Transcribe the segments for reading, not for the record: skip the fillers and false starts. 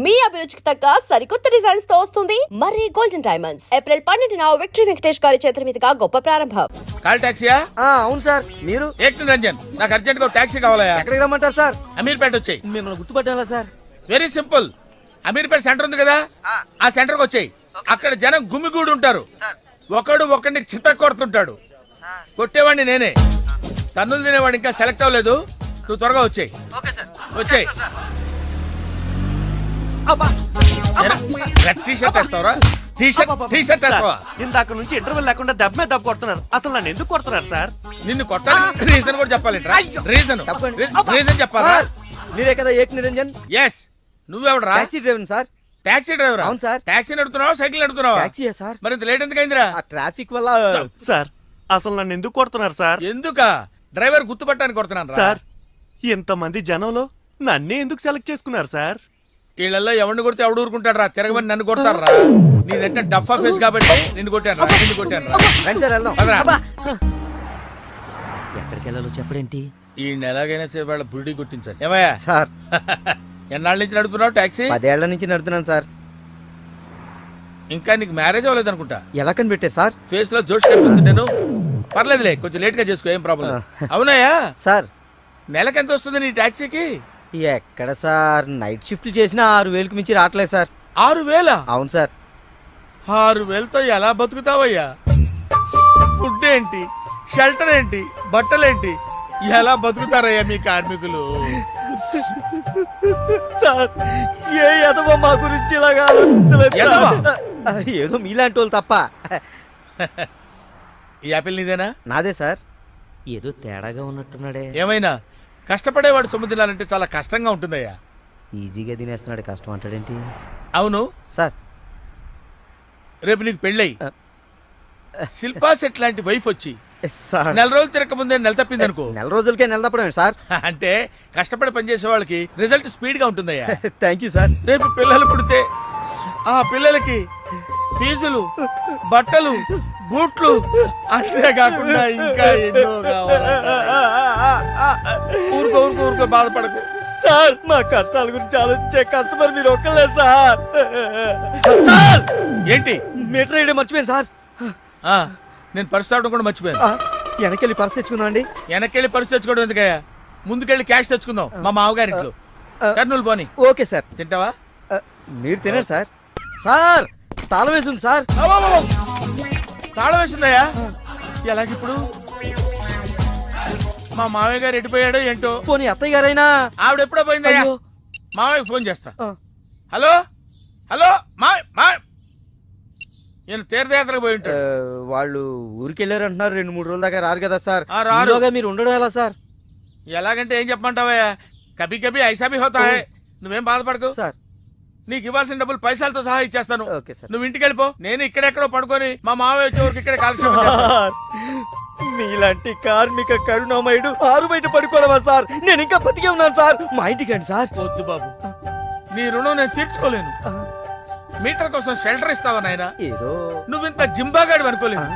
మీ అభిరుచికి తగ్గ సరికొత్త డిజైన్స్ తో వస్తుంది మర్రి గోల్డెన్ డైమండ్స్. ఏప్రిల్ 12న విక్టరీ వెంకటేష్ గారి చేతుల మీదుగా గొప్ప ప్రారంభం. కాల్ టాక్సీయా? అవును సార్. మీరు? ఏక్ నిరంజన్, నాకు అర్జెంట్ గా టాక్సీ కావాలయా. ఎక్కడికి రమ్మంటారు సార్? అమీర్పేట వచ్చాయి. మిమ్మల్ని గుర్తుపట్టాలా sir? Very simple. Ameerpet centre ఉంది కదా, ఆ సెంటర్ కి వచ్చాయి. అక్కడ జనం గుమిగూడి ఉంటారు. ఒకడు ఒకడిని చిత్త కొడుతుంటాడు. కొట్టేవాడిని నేనే. తన్నులు తినేవాడు ఇంకా సెలెక్ట్ అవ్వలేదు. నువ్వు త్వరగా వచ్చాయి. వచ్చాయి. టీ-షర్ట్ వేస్తావరా? టీ-షర్ట్ వేస్తావా? ఇందాక నుంచి ఇంటర్వెల్ లేకుండా దెబ్బ మీద దెబ్బ కొడుతున్నారు. అసలు నన్ను ఎందుకు కొడుతున్నారు సార్? నిన్ను కొట్టాలి రీజన్ కూడా చెప్పాలి. రీజన్ చెప్పాలా? మీరే కదా ఏక్ నిరంజన్? ఎస్. నువ్వెవడరా? Taxi driver sir. Taxi driver? అవును సార్. టాక్సీ నడుపుతున్నావా సైకిల్ నడుపుతున్నావా? టాక్సీయే సార్. మరి ఇంత లేట్ ఎందుకు అయిందిరా? ఆ ట్రాఫిక్ వల్ల. సార్ అసలు నన్ను ఎందుకు కొడుతున్నారు సార్? ఎందుకా? డ్రైవర్ గుర్తుపట్టడానికి కొడుతున్నాను సార్. ఇంతమంది జనంలో నన్నే ఎందుకు సెలెక్ట్ చేసుకున్నారు సార్? వీళ్ళల్లో ఎవరిని కొడితే ఎవడు ఊరుకుంటాడు రా? తిరగమని నన్ను కొడతారా? నీదంటే డఫా ఫేస్ కాబట్టి నిన్ను కొట్టాను. రండి సార్ వెళ్దాం. అబ్బా. ఎక్కడికి వెళ్ళాలో చెప్పడేంటి? ఈ ఎలాగైనా సేపు వాళ్ళ బుడి కొట్టించాలి. ఏమయ్యా సార్, ఎన్నాళ్ళ నుంచి నడుపుతున్నావు టాక్సీ? 10 ఏళ్ల నుంచి నడుపుతున్నాను సార్. ఇంకా నీకు మ్యారేజ్ అవ్వలేదు అనుకుంటా. ఎలా కనిపెట్టే సార్? ఫేస్ లో జోష్ కనిపిస్తుంటేను. పర్లేదులే, కొంచెం లేట్ గా చేసుకో, ఏం ప్రాబ్లం. అవునాయా సార్, నెలకెంత వస్తుంది నీ టాక్సీకి? ఎక్కడ సార్, నైట్ షిఫ్ట్లు చేసినా 6,000కి మించి రావట్లేదు సార్. 6,000? అవును సార్. 6,000తో ఎలా బతుకుతావయ్యా? ఫుడ్ ఏంటి, షెల్టర్ ఏంటి, బట్టలేంటి, ఎలా బతుకుతారయ్యా మీ కార్మికులు? సార్, ఏ ఎదవ మా గురించి ఇలాగా ఆలోచించలేదు. ఎదవా? ఏదో మీలాంటి వాళ్ళు తప్ప. ఈ యాపిల్ నీదేనా? నాదే సార్. ఏదో తేడాగా ఉన్నట్టున్నాడే. ఏమైనా కష్టపడేవాడు సొమ్ము తినాలంటే చాలా కష్టంగా ఉంటుందయ్యా. ఈజీగా తినేస్తున్నాడు, కష్టం అంటాడేంటి? అవును సార్, రేపు నీకు పెళ్ళయి శిల్పా సెట్ లాంటి వైఫ్ వచ్చి సార్, నెల రోజులు తిరగక ముందే నెల తప్పింది అనుకో. నెల రోజులకే నెల తప్పడమే సార్. అంటే కష్టపడి పనిచేసే వాళ్ళకి రిజల్ట్ స్పీడ్ గా ఉంటుందయ్యా. Thank you sir. రేపు పిల్లలు పుడితే ఆ పిల్లలకి ఫీజులు, బట్టలు, బూట్లు, అంతే కాకుండా ఇంకా ఎన్నో కావాలి. ఊరుకో ఊరుకో ఊరుకో, బాధపడకు సార్. మా కష్టాల గురించి ఆలోచించే కస్టమర్ మీరు ఒక్కలే సార్. సార్, ఏంటి? మీటర్ వేయడం మర్చిపోయాను సార్. నేను పర్సు తావడం కూడా మర్చిపోయాను. వెనకెళ్ళి పర్స్ తెచ్చుకున్నా అండి. వెనక్కెళ్ళి పర్సు తెచ్చుకోవడం ఎందుకయ్యా? ముందుకెళ్ళి క్యాష్ తెచ్చుకుందాం మా మామగారింట్లో. కర్నూలు పోని. Okay sir. తింటావా? మీరు తినండి సార్. సార్, తాళం వేసింది సార్. తాళం వేసిందయ్యా? ఎలాగిప్పుడు? మా మామయ్య గారు ఎడిపోయాడో ఏంటో. పోనీ అత్తయ్య గారైనా? ఆవిడ ఎప్పుడో పోయిందయ్యా. మామయ్యకి ఫోన్ చేస్తా. హలో హలో, మామయ్య నేను తీర్థయాత్రకు పోయి ఉంటాడు. వాళ్ళు ఊరికి వెళ్ళారు అంటున్నారు. 2-3 రోజుల దాకా రారు కదా సార్. రారు. మీరు ఉండడం ఎలా సార్? ఎలాగంటే ఏం చెప్పమంటావయ్యా? కభీ కభీ ఐసా భీ హోతా హై. నువ్వేం బాధపడకు సార్. నీకు ఇవ్వాల్సిన డబ్బులు పైసలతో సహా ఇచ్చేస్తాను. Okay sir. నువ్వు ఇంటికి వెళ్ళిపో. నేను ఇక్కడెక్కడో పడుకొని మా మామయ్య వచ్చే వరకు ఇక్కడే కాల్క్షేపం చేస్తాను. మీలాంటి కార్మిక కరుణామయుడు ఆరు బయట పడుకోవడమా సార్? నేను ఇంకా బతికే ఉన్నాను సార్. మా ఇంటికి రండి సార్. వద్దు బాబు, నీ రుణం నేను తీర్చుకోలేను. మీటర్ కోసం షెల్టర్ ఇస్తావా నాయనా? ఏదో నువ్వు ఇంత జింబాగాడు అనుకోలేదు.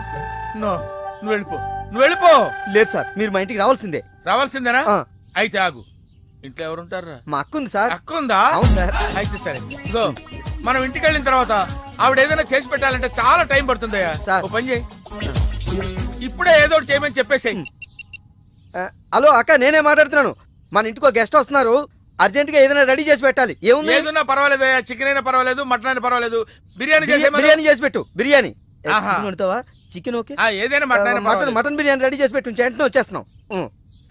నువ్వు వెళ్ళిపో, నువ్వు వెళ్ళిపో. లేదు సార్, మీరు మా ఇంటికి రావాల్సిందే. రావాల్సిందేనా? అయితే ఆగు. ఇంట్లో ఎవరుంటారా? మా అక్క ఉంది సార్. అక్క ఉందా? అవును సార్. అయితే సరే, ఇగో మనం ఇంటికి వెళ్ళిన తర్వాత ఆవిడ ఏదైనా చేసి పెట్టాలంటే చాలా టైం పడుతుందయ్యా. ఓ పని చేయి, ఇప్పుడే ఏదో ఒకటి చేయమని చెప్పేసేయ్. హలో అక్క, నేనే మాట్లాడుతున్నాను. మన ఇంటికి గెస్ట్ వస్తున్నారు. అర్జెంట్ గా ఏదైనా రెడీ చేసి పెట్టాలి. ఏముంది? ఏదైనా పర్వాలేదు, చికెన్ అయినా పర్వాలేదు, మటన్ అయినా పర్వాలేదు, బిర్యానీ చేసి పెట్టు. బిర్యానీ వండుతావా? Chicken okay. ఏదైనా మటన్ బిర్యానీ రెడీ చేసి పెట్టు. వెంటనే వచ్చేస్తున్నాం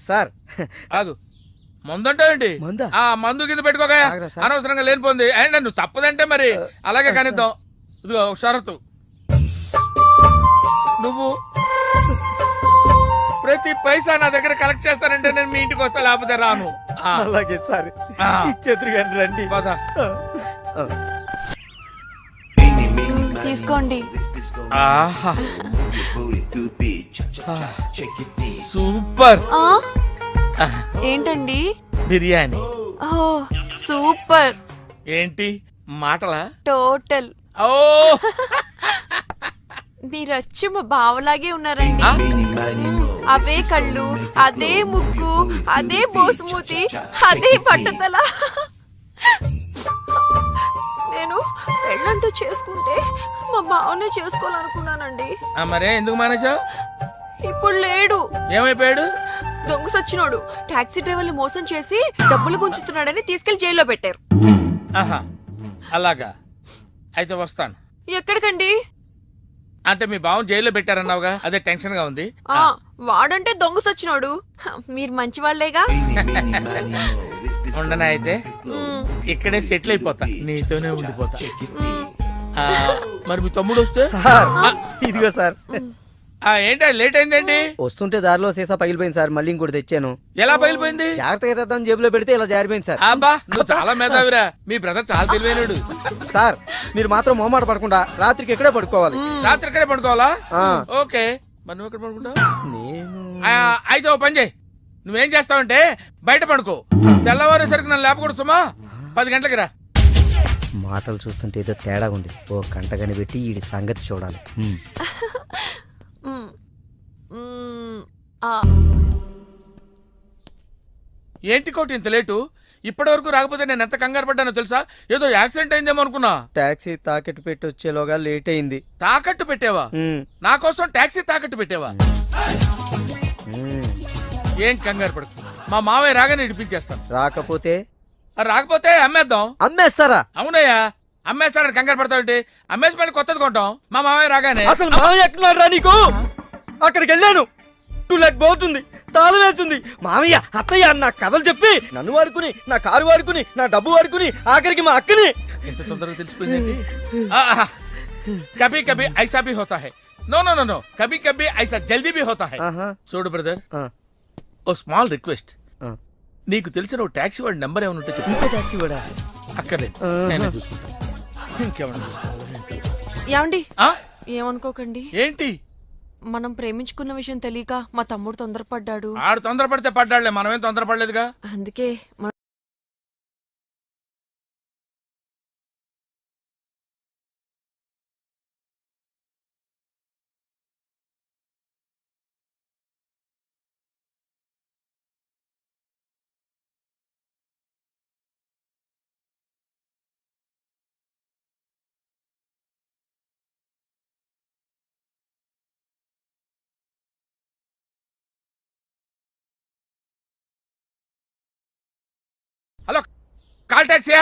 సార్. ఆగు, మందుంటావేంటి? మందు కింద పెట్టుకోగా అనవసరంగా లేనిపోంది. అండ్ నువ్వు తప్పదంటే మరి అలాగే కనిద్దాం. ఇదిగో షరతు, నువ్వు ప్రతి పైసా నా దగ్గర కలెక్ట్ చేస్తానంటే నేను మీ ఇంటికి వస్తా, లేకపోతే రాను. అలాగే సార్, ఇచ్చేద్దరు కానీ రండి. తీసుకోండి. సూపర్. ఏంటండి? బిర్యానీ. ఓ సూపర్. ఏంటి మాటలా? టోటల్. ఓ మీరచ్చి మా బావలాగే ఉన్నారండి. అవే కళ్ళు, అదే ముక్కు, అదే బోసుమూతి, అదే పట్టుదల. పెళ్ళంటూ చేసుకుంటే మా బావనే చేసుకోవాలనుకున్నానండి. మరే ఎందుకు మానేశావు? ఇప్పుడు లేడు, ఏమైపోయాడు? దొంగ సచ్చినోడు టాక్సీ డ్రైవర్ని మోసం చేసి డబ్బులు గుంచుతున్నాడని తీసుకెళ్లి జైల్లో పెట్టారు. ఆహా, అలాగా. అయితే వస్తాను. ఎక్కడికండి? అంటే మీ బావని జైల్లో పెట్టారన్నావుగా, అదే టెన్షన్ గా ఉంది. వాడంటే దొంగ సచ్చినోడు, మీరు మంచి వాళ్ళేగా. ఉండనా అయితే ఇక్కడే సెటిల్ అయిపోతా, నీతోనే ఉండిపోతా. మరి మీ తమ్ముడు వస్తే? సార్ ఇదిగో సార్. ఏంటి లేట్ అయిందేంటి? వస్తుంటే దారిలో సీసా పగిలిపోయింది సార్, మళ్ళీ ఇంకోటి తెచ్చాను. ఎలా పగిలిపోయింది? జాగ్రత్తగా తెద్దాం జేబులో పెడితే ఇలా జారిపోయింది సార్. అబ్బా, నువ్వు చాలా మేధావిరా. మీ బ్రదర్ చాలా తెలివైనడు. సార్ మీరు మాత్రం మొహమాట పడకుండా రాత్రికి ఎక్కడే పడుకోవాలి. రాత్రి ఇక్కడే పడుకోవాలా? ఆ. ఓకే, మరి నువ్వు ఎక్కడ పడుకుంటావు? నేను అయితే ఓ పని చేయి, నువ్వేం చేస్తావంటే బయట పడుకో. తెల్లవారేసరికి నన్ను లేపకూడదు సుమా. 10 గంటలకి రా. మాటలు చూస్తుంటే ఏదో తేడా ఉంది. ఓ గంట కనిపెట్టి ఈ సంగతి చూడాలి. ఏంటి కోటి ఇంత లేటు? ఇప్పటి వరకు రాకపోతే నేను ఎంత కంగారు పడ్డానో తెలుసా? ఏదో యాక్సిడెంట్ అయిందేమో అనుకున్నా. టాక్సీ తాకెట్టు పెట్టి వచ్చేలోగా లేట్ అయింది. తాకట్టు పెట్టావా? నా కోసం టాక్సీ తాకట్టు పెట్టావా? ఏం కంగారు పడకు, మా మావయ్య రాగానే ఇడిపించేస్తాను. రాకపోతే? రాకపోతే అమ్మేద్దాం. అమ్మేస్తారా? అవునయ్యా, అమ్మేస్తానని కంగారు పడతావు. అమ్మేసి మళ్ళీ కొత్తది కొంటాం మా మావయ్య రాగానే. అసలు మామయ్య ఎక్కడున్నాడు రా నీకు? అక్కడికి వెళ్ళాను, టూలెట్ పోతుంది, తాళం వేస్తుంది. మామయ్య అత్తయ్య అన్న కథలు చెప్పి నన్ను వాడుకుని, నా కారు వాడుకుని, నా డబ్బు వాడుకుని, ఆఖరికి మా అక్కని. ఎంత తొందరగా తెలిసిపోయింది. కభీ కభీ ఐసా భీ హోతా హై. నో నో నో నో, కభీ కభీ ఐసా జల్దీ భీ హోతా హై. చూడు బ్రదర్, ఓ స్మాల్ రిక్వెస్ట్. నీకు తెలిసిన ఓ టాక్సీ వాడి నెంబర్ ఏమైనా ఉంటే చెప్పు. టాక్సీ వాడా? అక్కర్లేదు, నేనే చూసుకుంటాను. ఇంకేమన్నా ఏమండి, ఏమనుకోకండి. ఏంటి? మనం ప్రేమించుకున్న విషయం తెలియక మా తమ్ముడు తొందరపడ్డాడు. ఆడు తొందరపడితే పడ్డాడులే, మనమేం తొందరపడలేదుగా. అందుకే హలో, కాల్ టాక్సీయా?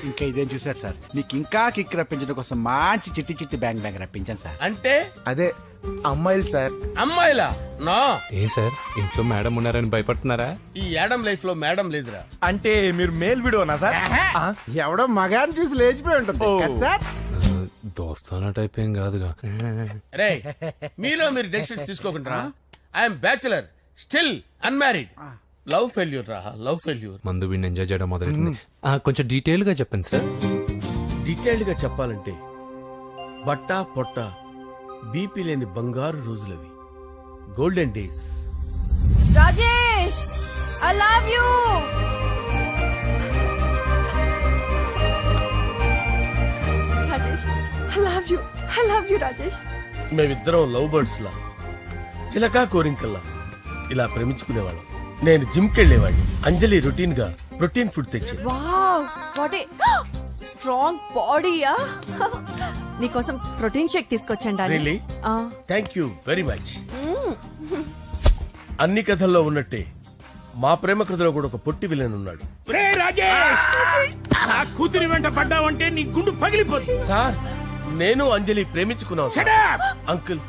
ఇంకా ఇదేం చూసారు సార్, మీకు ఇంకా కిక్ రప్పించడం కోసం మంచి చిట్టి చిట్టి బ్యాంగ్ బ్యాంగ్ రప్పించాను సార్. అంటే అదే అమ్మాయిలు సార్. అమ్మాయిలా? నో. ఏం సార్, ఇంట్లో మేడం ఉన్నారని భయపడుతున్నారా? ఈ యాడమ్ లైఫ్ లో మేడం లేదురా. అంటే మీరు మేల్ వీడియోనా సార్? ఎవడో మగాన్ని చూసి లేచిపోయి ఉంటుంది కదా సార్. దోస్తానా టైప్ ఏం కాదుగా. రే, మీలో మీరు డెసిషన్స్ తీసుకోకుండా. I'm bachelor, still unmarried. Love failure రా, లవ్ ఫెయిల్యూర్. మందు వీడిని ఎంజాయ్ చేయడం మొదలైంది. కొంచెం డీటెయిల్ గా చెప్పండి సార్. డీటెయిల్డ్ గా చెప్పాలంటే బట్టా పొట్ట బీపీ లేని బంగారు రోజులవి, golden days. Rajesh, I love you. Rajesh, I love you, I love you Rajesh. మేమిద్దరం లవ్ బర్డ్స్ లా, చిలకా కోరింకల్లా ఇలా ప్రేమించుకునేవాళ్ళం. నేను జిమ్ కెళ్ళేవాడిని, అంజలి రొటీన్ గా ప్రోటీన్ ఫుడ్ తెచ్చేది. వావ్, వాట్ ఏ స్ట్రాంగ్ బాడీయా. నీకోసం ప్రోటీన్ షేక్ తీసుకొచ్చండి. Really? Thank you very much. అన్ని కథల్లో ఉన్నట్టే మా ప్రేమ కథలో కూడా ఒక పొట్టి విలన్ ఉన్నాడు. కూతురి వెంట పడ్డావంటే నీ గుండు పగిలిపోతుంది. సార్, నేను అంజలి ప్రేమించుకున్నాను. అంకుల్,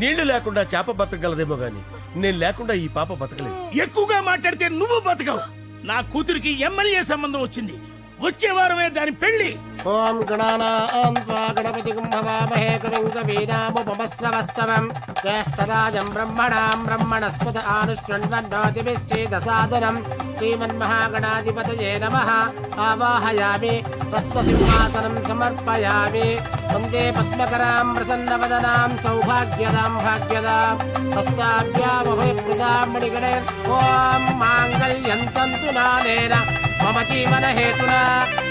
నీళ్లు లేకుండా చేప బతకగలదేమో గాని నేను లేకుండా ఈ పాప బతకలేదు. ఎక్కువగా మాట్లాడితే నువ్వు బతకవు. నా కూతురికి ఎమ్మెల్యే సంబంధం వచ్చింది, వచ్చే వారమే దాని పెళ్లి. ఓం గణపతిం భవామహే కవిం కవీనాముపమస్రవస్తవం జ్యేష్ఠరాజం బ్రహ్మణాం బ్రహ్మణస్పత ఆనుష్ణ్వన్నోతిభిశ్చేదసాదనం శ్రీమన్మహాగణాధిపతయే నమః. ఆవాహయామి తత్వసింహాసనం సమర్పయామి. వందే పద్మకరాం ప్రసన్నవదనాం సౌభాగ్యదాం భాగ్యదాం హస్తాభ్యామభయప్రదాం మణిగణే. ఓం మాంగళ్యం తంతు నానేన మమ జీవన హేతునా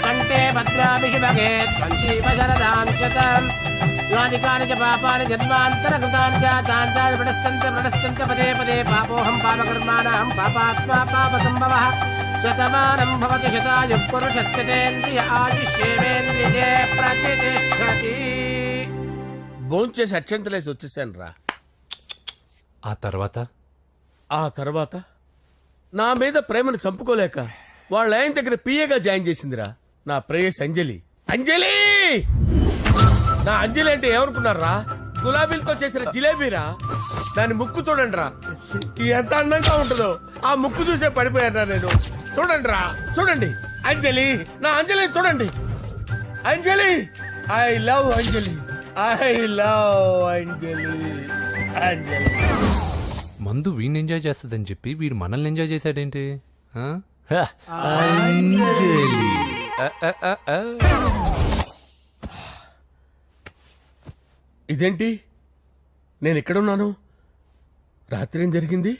కంటే భద్రామి శుభగే సంజీవ శరదాం శతం. యాని కాని చ పాపాని జన్మాంతరకృతాని చ తాని ప్రణశ్యంత పదే పదే పాపోహం పాపకర్మాణం పాపాత్మా పాప సంభవః. శతమానం భవతి శతాయుః పురుషస్యతేంద్రియ ఆయుష్యేవేంద్రియే ప్రతిష్టతి. భోంచేసి అక్షంతలేసి వచ్చేసాను రా. ఆ తర్వాత ఆ తర్వాత నా మీద ప్రేమను చంపుకోలేక వాళ్ళ ఆయన దగ్గర పిఏగా జాయిన్ చేసిందిరా నా ప్రేయస్ అంజలి. అంజలి నా అంజలి అంటే ఏమనుకున్నారా? గులాబీలతో చేసిన జిలేబీరా. దాని ముక్కు చూడండి రా, ఎంత అందంగా ఉంటుందో. ఆ ముక్కు చూసే పడిపోయారా నేను. చూడండి రా, చూడండి అంజలి, నా అంజలిని చూడండి. Anjali, I love Anjali, I love Anjali. Anjali మందు వీడిని ఎంజాయ్ చేస్తుందని చెప్పి వీడు మనల్ని ఎంజాయ్ చేశాడేంటి? ఆ? హ, అంజలి. ఆ. ఇదేంటి, నేను ఎక్కడున్నాను? రాత్రి ఏం జరిగింది?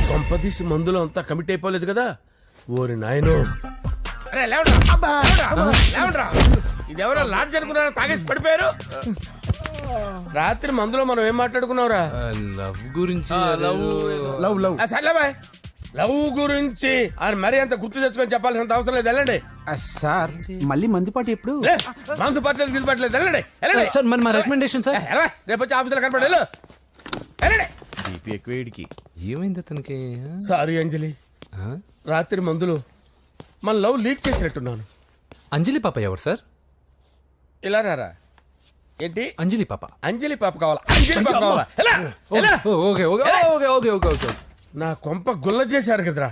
కొంపదీసి మందులో అంతా కమిట్ అయిపోలేదు కదా? ఓరి నాయనో. అరే లేవండ్రా, లేవండ్రా. ఇదెవరో లాడ్జ్ అనుకున్నారో తాగేసి పడిపోయారు. రాత్రి మందులో మనం ఏం మాట్లాడుకున్నావురా? లవ్ గురించి లవ్ లవ్ సర్లే బాయ్, లవ్ గురించి అని మరీ అంత గుర్తు తెచ్చుకొని చెప్పాల్సినంత అవసరం లేదు. వెళ్ళండి. సార్ మళ్ళీ మందుపాటి ఎప్పుడు? లే, మందు పట్టలేదు గిల్లు పట్టలేదు. వెళ్ళండి, వెళ్ళండి. సార్ మన మా రికమెండేషన్ సార్. ఎలా? రేపు వచ్చి ఆఫీసులో కనపడి వెళ్ళు. వెళ్ళండి. ఏమైంది అతనికి? సారీ అంజలి, ఆ? రాత్రి మందులో మన లవ్ లీక్ చేసినట్టున్నాను. అంజలి పాప ఎవరు సార్? ఇలా రారా. ఏంటి? అంజలి పాప. అంజలి పాప కావాలా? అంజలి పాప కావాలా? ఎలా? ఎలా? Okay okay okay okay okay okay. నా కొంప గుల్ల చేశారు కదరా.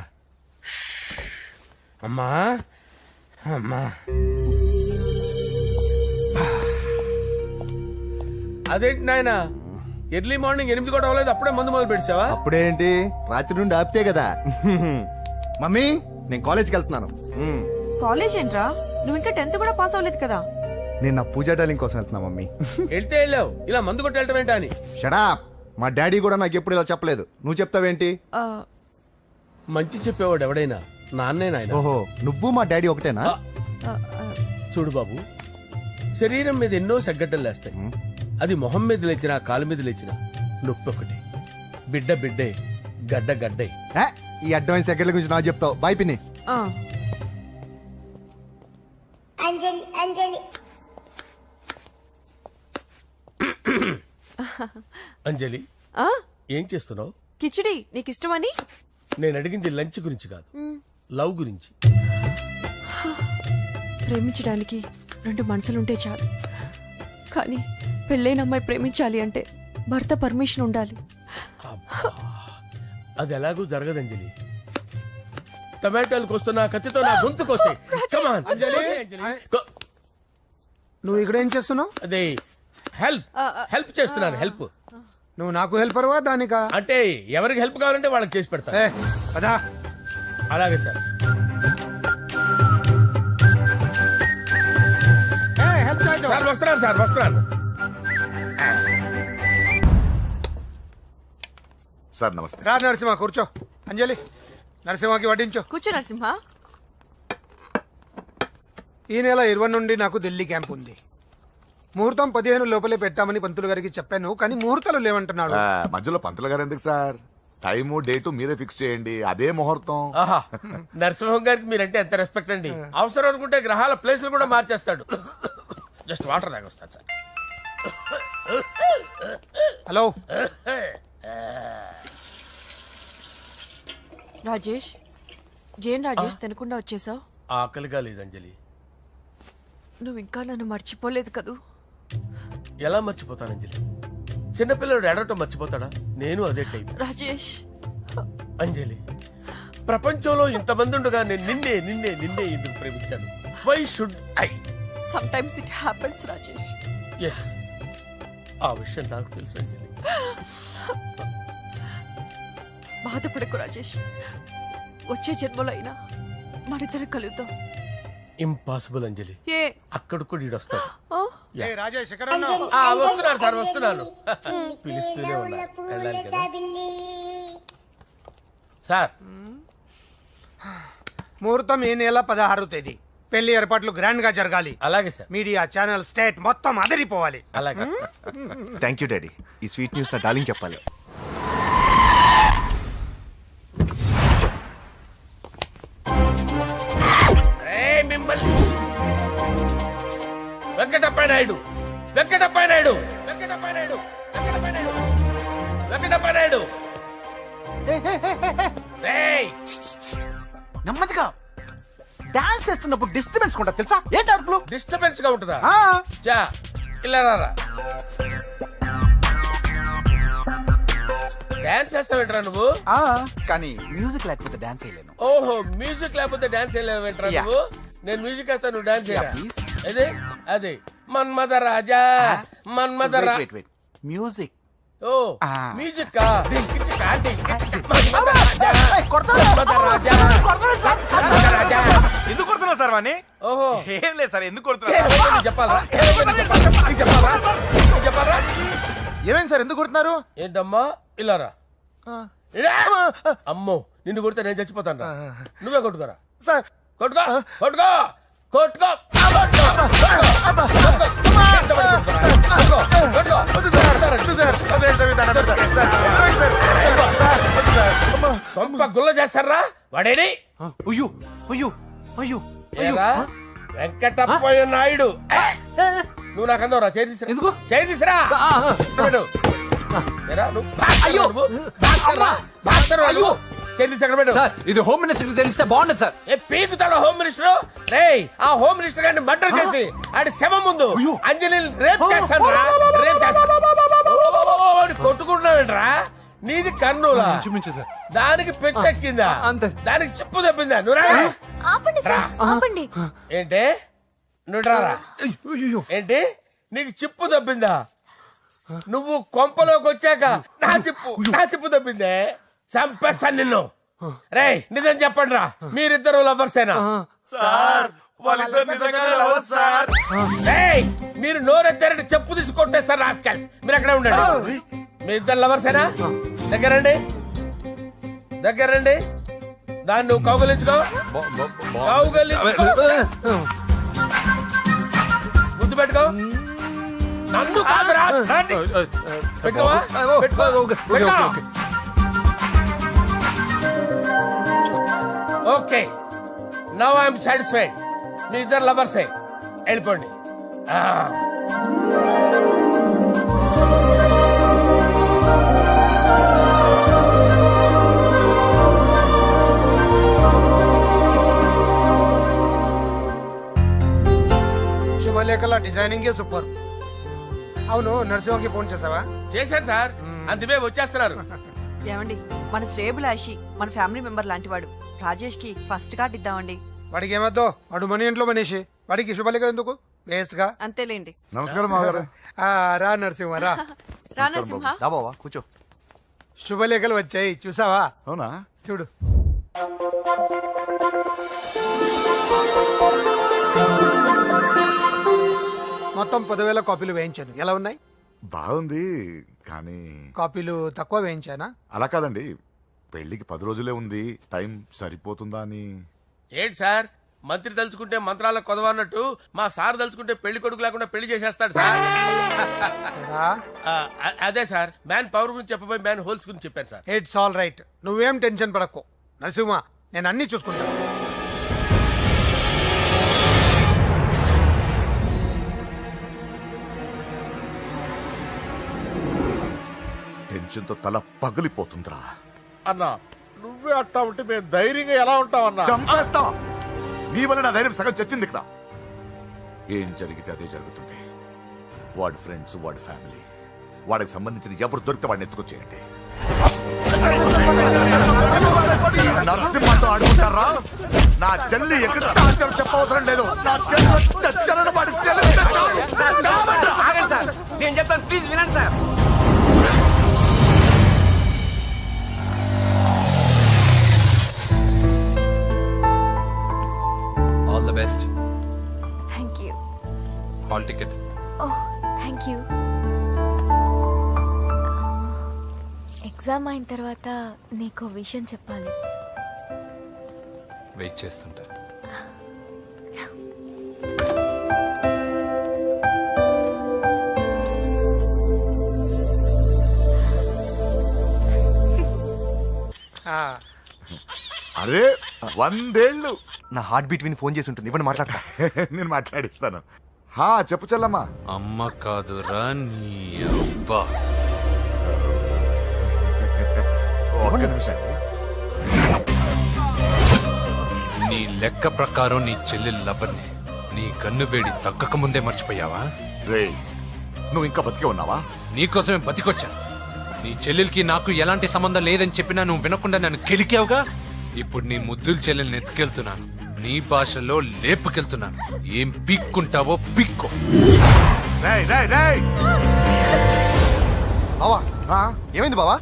అమ్మా అమ్మా, అదేంటి నాయన, ఎర్లీ మార్నింగ్ 8 కూడా అవ్వలేదు, అప్పుడే మందు మొదలు పెడిచావా? అప్పుడేంటి, రాత్రి నుండి ఆపితే కదా. మమ్మీ, నేను కాలేజ్కి వెళ్తున్నాను. కాలేజ్ ఏంట్రా, నువ్వు ఇంకా 10th కూడా పాస్ అవ్వలేదు కదా. నేను నా పూజా డాలింగ్ కోసం వెళ్తున్నా మమ్మీ. వెళ్తే వెళ్ళావు, ఇలా మందు కొట్టి వెళ్ళటం ఏంటా అని. షడా, మా డాడీ కూడా నాకు ఎప్పుడు ఇలా చెప్పలేదు. నువ్వు చెప్తావేంటి? ఆ, మంచి చెప్పేవాడు ఎవడైనా నాన్నే నాయన. ఓహో, నువ్వు మా డాడీ ఒకటేనా? ఆ, ఆ, చూడు బాబు, శరీరం మీద ఎన్నో సగ్గడ్డలు లేస్తాయి. అది మొహం మీద లేచినా కాలు మీద లేచినా నొప్పి ఒకటి. బిడ్డ బిడ్డే, గడ్డ గడ్డే. ఏ, ఈ అడ్వాన్స్ సెకండ్ల గురించి నాకు చెప్తావు. బాయ్ పిన్ని. ఆ. అంజలి, ఆ? ఏం చేస్తున్నావు? కిచిడి నీకు ఇష్టమని. నేను అడిగింది లంచ్ గురించి కాదు, లవ్ గురించి. ప్రేమించడానికి 2 మనసులుంటే చాలు, కానీ పెళ్ళైన అమ్మాయి ప్రేమించాలి అంటే భర్త పర్మిషన్ ఉండాలి. అది ఎలాగూ జరగదు అంజలి. టమాటాలు కోస్తున్నా కత్తితో నా గొంతు కోసే. Come on. గో. నువ్వు ఇక్కడ ఏం చేస్తున్నావు? అదే హెల్ప్ చేస్తున్నాను. హెల్ప్ నువ్వు నాకు హెల్పర్వా దానికా? అంటే ఎవరికి హెల్ప్ కావాలంటే వాళ్ళకి చేసి పెడతా. అదా అలాగే సార్. సార్ వస్తున్నాను, సార్ వస్తున్నాను. సార్ నమస్తే. రా నరసింహ, కూర్చో. అంజలి, నరసింహకి వడ్డించో. కూర్చో నరసింహ. ఈ నెల 20 నుండి నాకు ఢిల్లీ క్యాంప్ ఉంది. ముహూర్తం 15 లోపలే పెట్టామని పంతులు గారికి చెప్పాను, కానీ ముహూర్తాలు లేవంటున్నాడు. మధ్యలో పంతులు గారు ఎందుకు సార్? టైము డేటు మీరే ఫిక్స్ చేయండి, అదే ముహూర్తం. ఆహా, నరసింహం గారికి మీరంటే ఎంత రెస్పెక్ట్ అండి. అవసరం అనుకుంటే గ్రహాల ప్లేసులు కూడా మార్చేస్తాడు. జస్ట్ వాటర్ తాగొస్తాను సార్. హలో, రాజేష్, ఏం రాజేష్ తినకుండా వచ్చేసావు? ఆకలిగా లేదు అంజలి. నువ్వు ఇంకా నన్ను మర్చిపోలేదు కదూ? ఎలా మర్చిపోతాను అంజలి? చిన్నపిల్లడు ఏడవటం మర్చిపోతాడా? నేను అదే టైప్. రాజేష్, అంజలి, ప్రపంచంలో ఇంతమంది ఉండగా నేను నిన్నే నిన్నే నిన్నే ఎందుకు ప్రేమించాను? Why should I? Sometimes it happens Rajesh. Yes, ఆ విషయం నాకు తెలుసు అంజలి. బాధపడకు రాజేష్, వచ్చే జన్మలో అయినా మనిద్దరం కలుద్దాం. ఇంపాసిబుల్ అంజలి. ఏ అక్కడ కూడా ఈడొస్తాడు. ఆ? రాజేష్ ఎక్కడ ఉన్నావు? వస్తున్నాను సార్, వస్తున్నాను. పిలుస్తూనే ఉన్నారు, వెళ్ళాలి కదా సార్. ముహూర్తం ఈ నెల 16వ తేదీ. పెళ్లి ఏర్పాట్లు గ్రాండ్ గా జరగాలి. అలాగే సార్. మీడియా ఛానల్ స్టేట్ మొత్తం అదిరిపోవాలి. అలాగే. Thank you daddy. ఈ స్వీట్ న్యూస్ నా డార్లింగ్ చెప్పాలి. వెంకటప్ప నాయుడు వెంకటప్ప నాయుడు వెంకటప్ప నాయుడు వెంకటప్ప నాయుడు వెంకటప్ప నాయుడు రేయ్ నెమ్మదిగా డాన్స్ చేస్తున్నప్పుడు డిస్టర్బెన్స్ కూడా తెలుసా ఏంటి అరుపులు డిస్టర్బెన్స్ గా ఉంటుందా ఆ, చా ఇలా రారా డాన్స్ చేస్తావేంట్రా నువ్వు ఆ, కానీ మ్యూజిక్ లేకపోతే డాన్స్ చేయలేను ఓహో మ్యూజిక్ లేకపోతే డాన్స్ చేయలేవేంట్రా Yeah. నువ్వు నేను మ్యూజిక్ వేస్తాను నువ్వు డాన్స్ చేయరా please. అదే అదే మన్మద రాజా మన్మద రా వెయిట్ వెయిట్ మ్యూజిక్ ఓ Ah. మ్యూజిక్ కా డింకిచ్ కా డింకిచ్ మన్మద రాజా మన్మద రాజా మన్మద రాజా ఎందుకు కొడుతున్నావు సార్ వాణ్ణి ఓహో ఏం లేదు సార్ ఎందుకు ఏమైందో నీకు చెప్పాలా ఏమైందో నీకు చెప్పాలా నీకు చెప్పాలా ఏమైంది సార్ ఎందుకు కొడుతున్నారు ఏంటమ్మా ఇలా రా ఇలా. అమ్మో నిన్ను కొడితే నేను చచ్చిపోతాను రా. నువ్వే కొట్టుకోరా సార్ కొట్టుకో కొట్టుకో కొట్టుకో కొంప గుల్ల చేస్తారా వాడేడి అయ్యో అయ్యో అయ్యో ఏరా వెంకటప్పయ్య నాయుడు నువ్వు నాకు అందవరా చేతిసిరా ఎందుకు? చేతిసిరా సార్ ఇది హోమ్ మినిస్టర్ తెలిస్తే బాగుండదు సార్. పీకుతాడు హోమ్ మినిస్టర్ రేయ్ ఆ హోమ్ మినిస్టర్ గారిని మర్డర్ చేసి ఆడి శవం ముందు అంజలి రేప్ చేస్తాను రేప్ చేస్తాను కొట్టుకుంటున్నావేంట్రా నీది కర్నూలా చూపించు సార్. దానికి పెచ్చెక్కిందా అంతే. దానికి చిప్పు తప్పిందా నువ్వు రా. ఆపండి సార్ ఆపండి ఏంటి నువ్వు రారా అయ్యో ఏంటి నీకు చిప్పు తప్పిందా నువ్వు కొంపలోకి వచ్చాక నా చిప్పు తప్పిందే చంపేస్తాను నిన్ను రేయ్ నిజం చెప్పండి రా మీరిద్దరు లవర్సేనా వాళ్ళిద్దరు నిజంగానే లవర్స్ సార్ రేయ్ మీరు నోరెత్తారంటే చెప్పు తీసి కొట్టేస్తారు రాస్కల్స్ మీరు అక్కడే ఉండండి మీ ఇద్దరు లవర్సేనా దగ్గరండి దాన్ని నువ్వు కౌగలించుకో ముద్దు పెట్టుకో నన్ను కాదురా రండి. పెట్టుకోవా? పెట్టుకో. ఓకే నౌ ఐఎమ్ సాటిస్ఫైడ్ మీ ఇద్దరు లవర్సే వెళ్ళిపోండి శుభలేఖల డిజైనింగ్ సూపర్ అవును నరసింహకి ఫోన్ చేసావా చేశాను సార్ అందువే వచ్చేస్తున్నారు ఏమండి మన శ్రేయబులాషి మన ఫ్యామిలీ మెంబర్ లాంటి వాడు రాజేష్ కి ఫస్ట్ కార్డ్ ఇద్దామండి వాడికి ఏమద్దో వాడు మన ఇంట్లో మనిషి వాడికి శుభలేఖ ఎందుకు వేస్ట్ గా అంతేలేండి నమస్కారం మామగారు రా నరసింహ రా రా నరసింహ దాబావా కూర్చో శుభలేఖలు వచ్చాయి చూసావా అవునా చూడు మొత్తం 10,000 కాపీలు వేయించాను ఎలా ఉన్నాయి బాగుంది కానీ కాపీలు తక్కువ వేయించానా అలా కాదండి పెళ్లికి 10 రోజులే ఉంది టైం సరిపోతుందా అని ఏంటి సార్ మంత్రి తలుచుకుంటే మంత్రాలకు కొదవన్నట్టు మా సార్ తలుచుకుంటే పెళ్లి కొడుకు లేకుండా పెళ్లి చేసేస్తాడు సార్ రా అదే సార్ మ్యాన్ పవర్ గురించి చెప్పబోయి మ్యాన్ హోల్స్ గురించి చెప్పారు సార్ ఇట్స్ ఆల్ రైట్ నువ్వేం టెన్షన్ పడకు నరసింహ నేను అన్ని చూసుకుంటాను టెన్షన్తో తల పగిలిపోతుందిరా అన్నా నువ్వే అట్టా ఉంటే మేము ధైర్యంగా ఎలా ఉంటామన్నా చంపేస్తా నీ వల్ల నా ధైర్యం సగం చచ్చింది ఇక్కడ ఏం జరిగితే అదే జరుగుతుంది వాడి ఫ్రెండ్స్ వాడి ఫ్యామిలీ వాడికి సంబంధించిన ఎవరు దొరికితే వాడిని ఎత్తుకొచ్చేయండి నరసింహతో ఆడుకుంటారా నా చెల్లి ఎక్కడ టార్చర్ చెప్పవసరం లేదు నా చెల్లి చచ్చలను వాడి నేను చెప్తాను ప్లీజ్ వినండి sir all the best. Thank you hall ticket. Oh thank you exam అయిన తర్వాత నీకు విషయం చెప్పాలి వెయిట్ చేస్తుంటా. అరే 100 ఏళ్ళు నా హార్ట్ బీట్ విని ఫోన్ చేసి ఉంటుంది ఇవ్వండి మాట్లాడతా నేను మాట్లాడిస్తాను హా చెప్పు చెల్లమ్మా. అమ్మ కాదురా నీ అబ్బా. ఒక్క నిమిషం. నీ లెక్క ప్రకారం నీ చెల్లెలు లవర్ని నీ కన్ను వేడి తగ్గక ముందే మర్చిపోయావా? రే నువ్వు ఇంకా బతికే ఉన్నావా? నీకోసమే బతికొచ్చా. నీ చెల్లెలకి నాకు ఎలాంటి సంబంధం లేదని చెప్పినా నువ్వు వినకుండా నన్ను కెలికావుగా. ఇప్పుడు నీ ముద్దుల చెల్లెల్ని ఎత్తుకెళ్తున్నాను, నీ భాషలో లేపుకెళ్తున్నాను. ఏం పీక్కుంటావో పీక్కో. రేయ్ రేయ్ రేయ్. బావా ఆ? ఏమైంది బావా?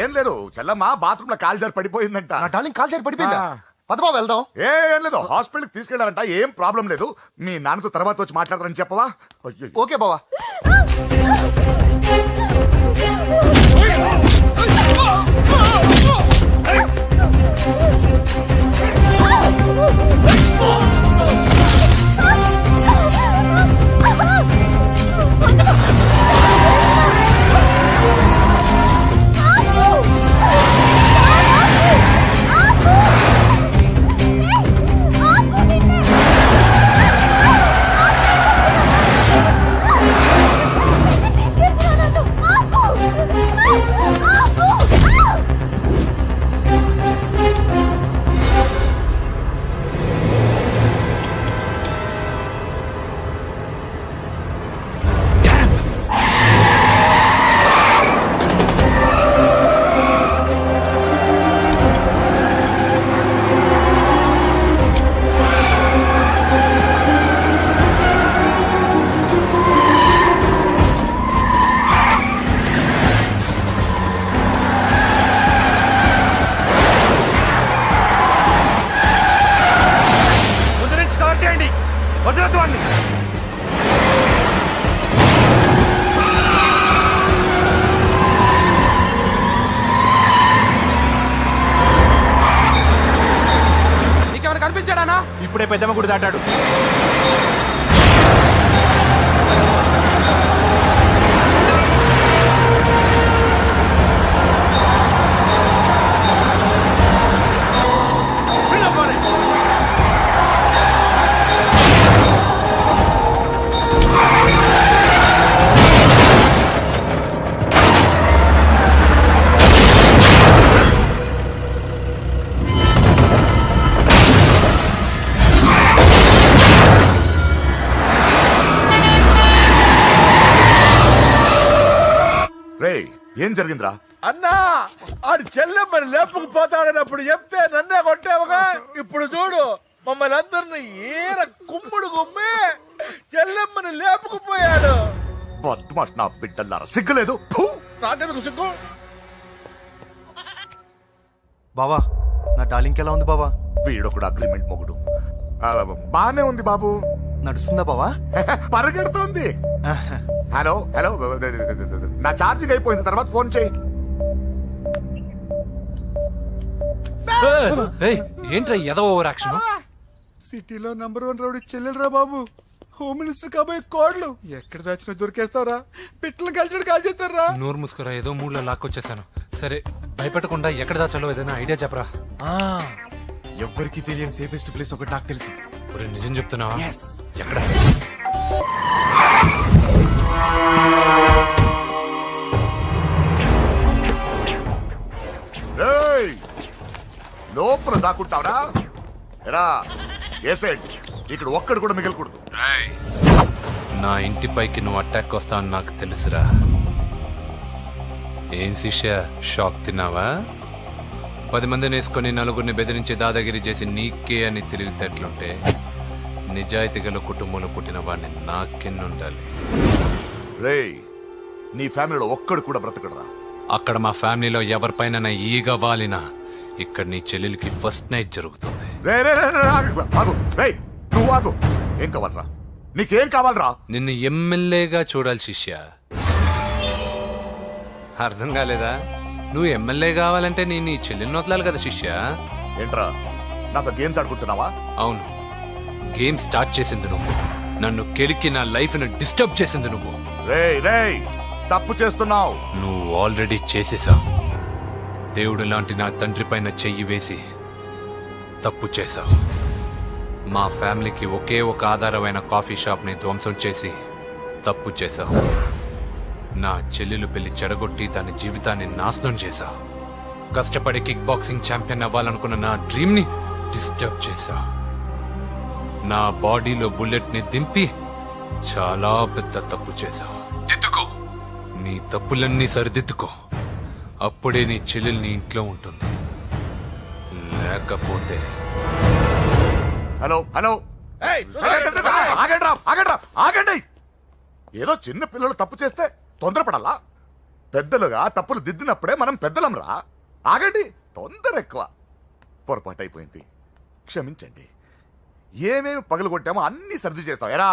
ఏం లేదు చెల్లమ్మ బాత్రూమ్ లో కాలు జారి పడిపోయిందంట. నా డార్లింగ్ కాల్ చేరి పడిపోయిందా? పద బావ వెళ్దాం. ఏం లేదు హాస్పిటల్కి తీసుకెళ్లారంట. ఏం ప్రాబ్లం లేదు. మీ నాన్నతో తర్వాత వచ్చి మాట్లాడతారని చెప్పవా? అయ్యో. ఓకే బావా. ఇప్పుడే పెద్దమ్మ గుడి దాటాడు. ఏం జరిగిందిరా? అన్నా ఆడు చెల్లెమ్మని లేపుకుపోతాడనప్పుడు చెప్తే నన్నే కొట్టావుగా. ఇప్పుడు చూడు మమ్మల్ని అందరిని ఏర కుమ్ముడు కుమ్మి చెల్లెమ్మని లేపుకుపోయాడు. బద్మాష్ నా బిడ్డల్లారా, సిగ్గులేదు? ఫు! నాకెందుకు సిగ్గు? బావా నా డార్లింగ్ ఎలా ఉంది బావా? వీడొకడు అగ్రిమెంట్ మొగుడు. బానే ఉంది బాబు. నడుస్తుందా బావా? పరిగెడుతుంది. హలో హలో, నా ఛార్జింగ్ అయిపోయింది, తర్వాత ఫోన్ చేయి. ఏంట్రా ఎదో ఓవర్ యాక్షన్? సిటీలో నంబర్ 1 రౌడీ చెల్లెలరా బాబు. హోమ్ మినిస్టర్ కాబోయే కోడ్లు ఎక్కడ దాచినా దొరికేస్తావరా? పిట్టలు కలిసి కాల్ చేస్తారా? నోరు ముసుకురా, ఏదో మూడ్లో లాక్కొచ్చేసాను. సరే భయపెట్టకుండా ఎక్కడ దాచాలో ఏదైనా ఐడియా చెప్పరా. ఎవ్వరికి తెలియని సేఫెస్ట్ ప్లేస్ ఒకటి నాకు తెలుసు. ఒరే నిజం చెప్తున్నావా? ఎక్కడ? లోపల దాక్కుంటావరా? ఎరా ఏసైడ్, ఇక్కడ ఒక్కడు కూడా మిగలకూడదు. నా ఇంటిపైకి నువ్వు అటాక్ వస్తావని నాకు తెలుసురా. ఏం శిష్య, షాక్ తిన్నావా? 10 మందిని వేసుకొని నలుగురిని బెదిరించి దాదాగిరి చేసి నీకే అని తెలివితేటలుంటే నిజాయితీ గల కుటుంబంలో పుట్టిన వాడిని నాకెన్నుండాలి. రేయ్, నీ ఫ్యామిలీలో ఒక్కడు కూడా బ్రతకడరా? అక్కడ మా ఫ్యామిలీలో ఎవరిపైన ఈగ వాలినా ఇక్కడ నీ చెల్లెలికి ఫస్ట్ నైట్ జరుగుతుంది. నువ్వు ఆగు. ఏం కావాలరా? నీకేం కావాలరా? నిన్ను ఎమ్మెల్యేగా చూడాలి శిష్య. అర్థం కాలేదా? నువ్వు ఎమ్మెల్యే కావాలంటే నేను నీ చెల్లెల్ని వదలాలి కదా శిష్య. ఏంట్రా నాతో గేమ్స్ ఆడుకుంటున్నావా? అవును, గేమ్ స్టార్ట్ చేసింది నువ్వు. నన్ను కెలికి నా లైఫ్ ను డిస్టర్బ్ చేసింది నువ్వు. రేయ్ రేయ్, తప్పు చేస్తున్నావు. నువ్వు ఆల్రెడీ చేసేసావు. దేవుడు లాంటి నా తండ్రి పైన చెయ్యి వేసి తప్పు చేశావు. మా ఫ్యామిలీకి ఒకే ఒక ఆధారమైన కాఫీ షాప్ని ధ్వంసం చేసి తప్పు చేశావు. నా చెల్లెలు పెళ్లి చెడగొట్టి దాని జీవితాన్ని నాశనం చేశావు. కష్టపడి కిక్ బాక్సింగ్ ఛాంపియన్ అవ్వాలనుకున్న నా డ్రీమ్ని డిస్టర్బ్ చేశావు. నా బాడీలో బుల్లెట్ని దింపి చాలా పెద్ద తప్పు చేశావు. దిద్దుకో, నీ తప్పులన్నీ సరిదిద్దుకో. అప్పుడే నీ చెల్లెలు నీ ఇంట్లో ఉంటుంది. లేకపోతే హలో హలో ఆగండి రా, ఆగండి రా, ఆగండి. ఏదో చిన్న పిల్లలు తప్పు చేస్తే తొందరపడాలా? పెద్దలుగా తప్పులు దిద్దినప్పుడే మనం పెద్దలం రా. ఆగండి, తొందర ఎక్కువ. పొరపాటు అయిపోయింది, క్షమించండి. ఏమేమి పగలగొట్టామో అన్ని సర్ది చేస్తాం. ఎరా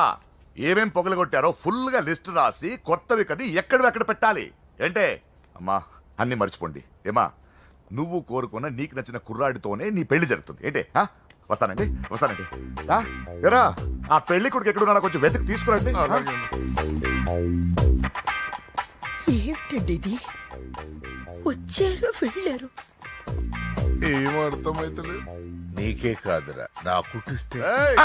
ఏమేం పగలగొట్టారో ఫుల్గా లిస్ట్ రాసి కొత్తవి కని ఎక్కడ పెట్టాలి. ఏంటే అమ్మా, అన్ని మర్చిపోండి. ఏమా, నువ్వు కోరుకున్న నీకు నచ్చిన కుర్రాడితోనే నీ పెళ్లి జరుగుతుంది. ఏంటే వస్తానండి, వస్తానండి. ఎరా ఆ పెళ్లి కొడుకు ఎక్కడున్నా కొంచెం వెతికి తీసుకురండి. ఏమిటండి ఇది? వచ్చారు వెళ్ళారు. ఏం అర్థమైతలేదు. నీకే కాదురా, నా కుటిస్తే ఏయ్,